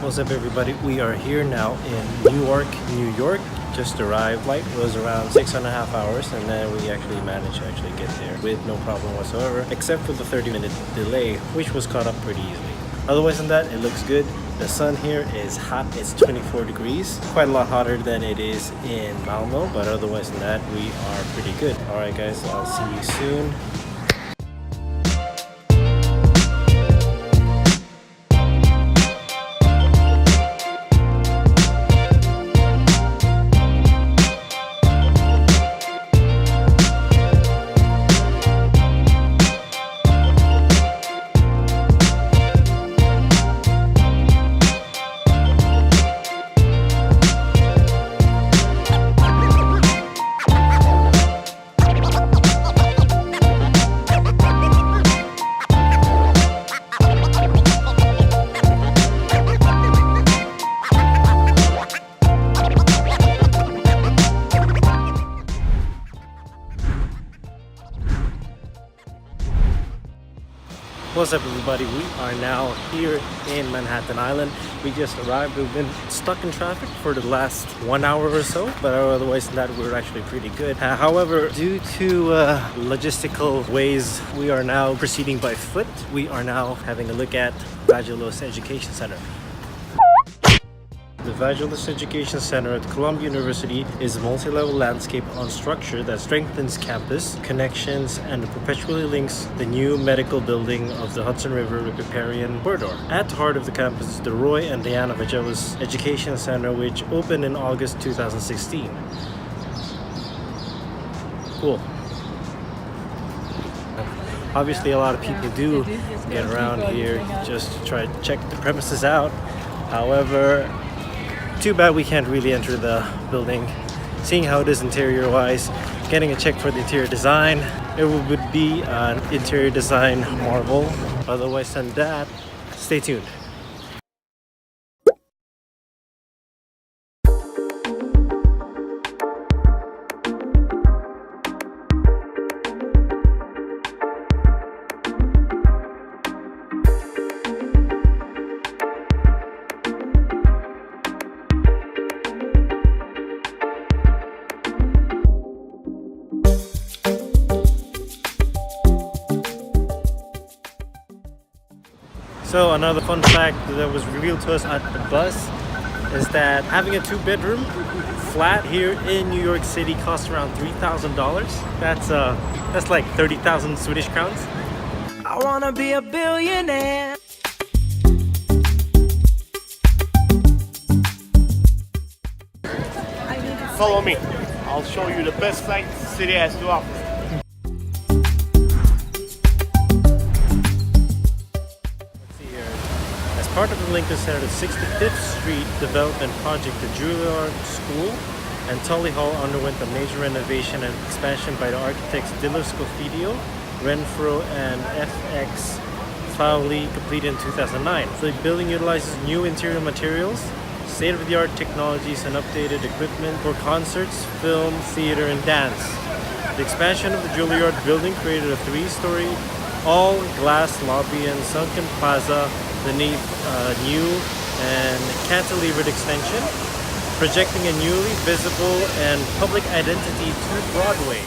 What's up everybody, we are here now in Newark, New York. Just arrived. Flight was around 6.5 hours and then we actually managed to get there with no problem whatsoever, except for the 30-minute delay, which was caught up pretty easily. Otherwise than that, it looks good. The sun here is hot, it's 24 degrees, quite a lot hotter than it is in Malmo, but otherwise than that, we are pretty good. Alright guys, I'll see you soon. What's up everybody, we are now here in Manhattan Island. We just arrived. We've been stuck in traffic for the last 1 hour or so, but otherwise than that we're actually pretty good. However, due to logistical ways, we are now proceeding by foot. We are now having a look at Vagelos Education Center. The Vagelos Education Center at Columbia University is a multi-level landscape on structure that strengthens campus connections and perpetually links the new medical building of the Hudson River Riparian Corridor. At the heart of the campus is the Roy and Diana Vagelos Education Center, which opened in August 2016. Cool. Obviously, a lot of people do get around here just to try to check the premises out. However, too bad we can't really enter the building. Seeing how it is interior wise, getting a check for the interior design, it would be an interior design marvel. Otherwise than that, stay tuned. So another fun fact that was revealed to us at the bus is that having a 2-bedroom flat here in New York City costs around $3,000. That's like 30,000 Swedish crowns. I wanna be a billionaire. Follow me. I'll show you the best sights the city has to offer. Part of the Lincoln Center, the 65th Street development project, the Juilliard School and Tully Hall underwent a major renovation and expansion by the architects Diller Scofidio, Renfro and F.X. Fowley, completed in 2009. The building utilizes new interior materials, state-of-the-art technologies and updated equipment for concerts, film, theater and dance. The expansion of the Juilliard building created a 3-story all-glass lobby and sunken plaza beneath a new and cantilevered extension, projecting a newly visible and public identity to Broadway.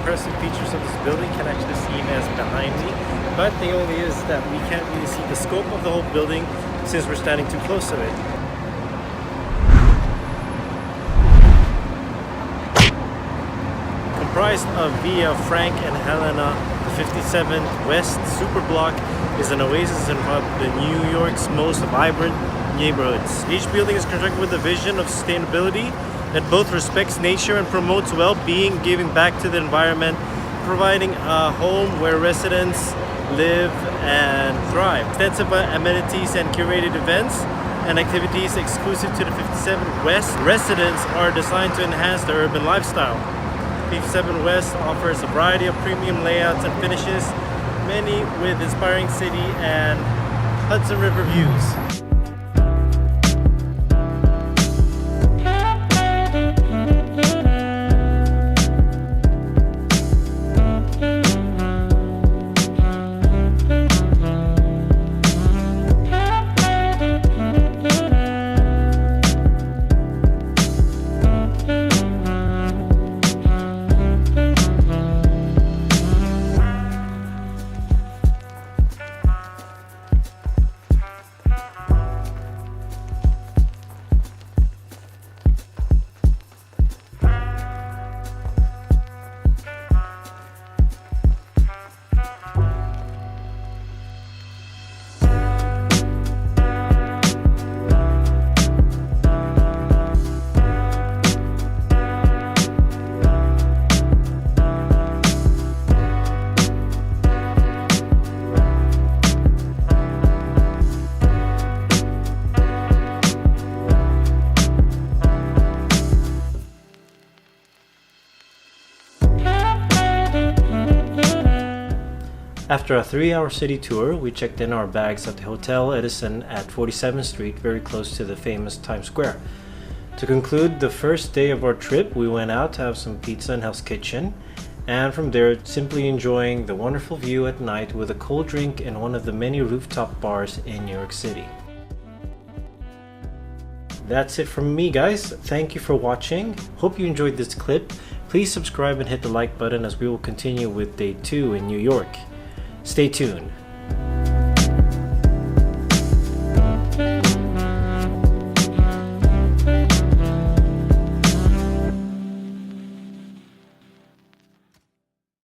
impressive features of this building can actually be seen as behind me, but the only is that we can't really see the scope of the whole building since we're standing too close to it. Comprised of Via Frank and Helena, the 57th West Superblock is an oasis in one of the New York's most vibrant neighborhoods. Each building is constructed with a vision of sustainability that both respects nature and promotes well-being, giving back to the environment, providing a home where residents live and thrive. Extensive amenities and curated events and activities exclusive to the 57 West residents are designed to enhance their urban lifestyle. 57 West offers a variety of premium layouts and finishes, many with inspiring city and Hudson River views. After a 3-hour city tour, we checked in our bags at the Hotel Edison at 47th Street, very close to the famous Times Square. To conclude the first day of our trip, we went out to have some pizza in Hell's Kitchen, and from there, simply enjoying the wonderful view at night with a cold drink in one of the many rooftop bars in New York City. That's it from me, guys. Thank you for watching. Hope you enjoyed this clip. Please subscribe and hit the like button as we will continue with day 2 in New York. Stay tuned.